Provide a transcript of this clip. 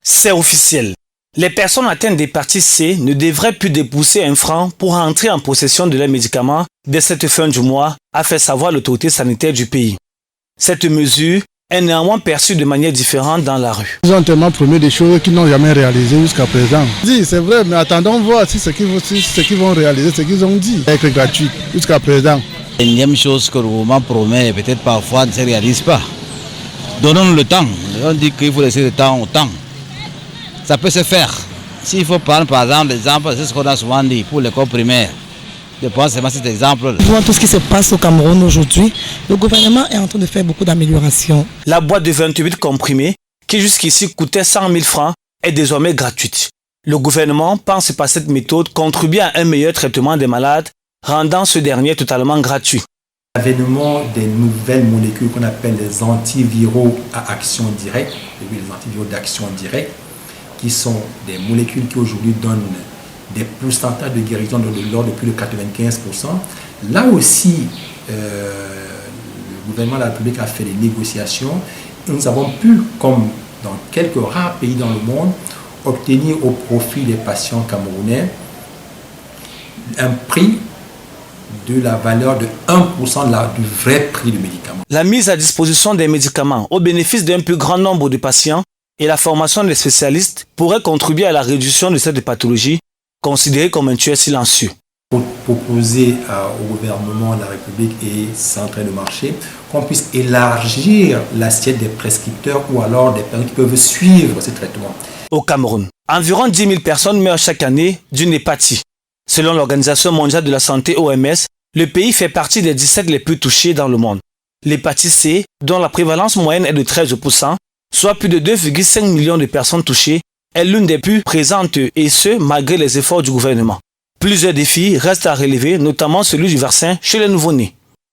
C'est officiel. Les personnes atteintes d'hépatite C ne devraient plus débourser 1 franc pour entrer en possession de leurs médicaments dès cette fin du mois, a fait savoir l'autorité sanitaire du pays. Cette mesure est néanmoins perçue de manière différente dans la rue. Ils ont tellement promis des choses qu'ils n'ont jamais réalisées jusqu'à présent. Oui, c'est vrai, mais attendons voir si ce qu'ils vont réaliser, ce qu'ils ont dit, être gratuit jusqu'à présent. L'énième chose que le gouvernement promet, peut-être parfois ne se réalise pas. Donnons-nous le temps. On dit qu'il faut laisser le temps au temps. Ça peut se faire. S'il faut prendre par exemple l'exemple, c'est ce qu'on a souvent dit pour l'école primaire. Je pense seulement cet exemple. Devant tout ce qui se passe au Cameroun aujourd'hui, le gouvernement est en train de faire beaucoup d'améliorations. La boîte de 28 comprimés, qui jusqu'ici coûtait 100 000 francs, est désormais gratuite. Le gouvernement pense par cette méthode contribuer à un meilleur traitement des malades, rendant ce dernier totalement gratuit. L'avènement des nouvelles molécules qu'on appelle les antiviraux à action directe, les antiviraux d'action directe, qui sont des molécules qui aujourd'hui donnent des pourcentages de guérison de l'ordre de plus de 95%. Là aussi, le gouvernement de la République a fait des négociations et nous avons pu, comme dans quelques rares pays dans le monde, obtenir au profit des patients camerounais un prix de la valeur de 1% du vrai prix du médicament. La mise à disposition des médicaments au bénéfice d'un plus grand nombre de patients et la formation des spécialistes pourraient contribuer à la réduction de cette pathologie considérée comme un tueur silencieux. Pour proposer au gouvernement de la République et centre de marché qu'on puisse élargir l'assiette des prescripteurs ou alors des personnes qui peuvent suivre ces traitements. Au Cameroun, environ 10 000 personnes meurent chaque année d'une hépatite. Selon l'Organisation mondiale de la santé OMS, le pays fait partie des 17 les plus touchés dans le monde. L'hépatite C, dont la prévalence moyenne est de 13%, soit plus de 2,5 millions de personnes touchées, est l'une des plus présentes et ce, malgré les efforts du gouvernement. Plusieurs défis restent à relever, notamment celui du vaccin chez les nouveau-nés.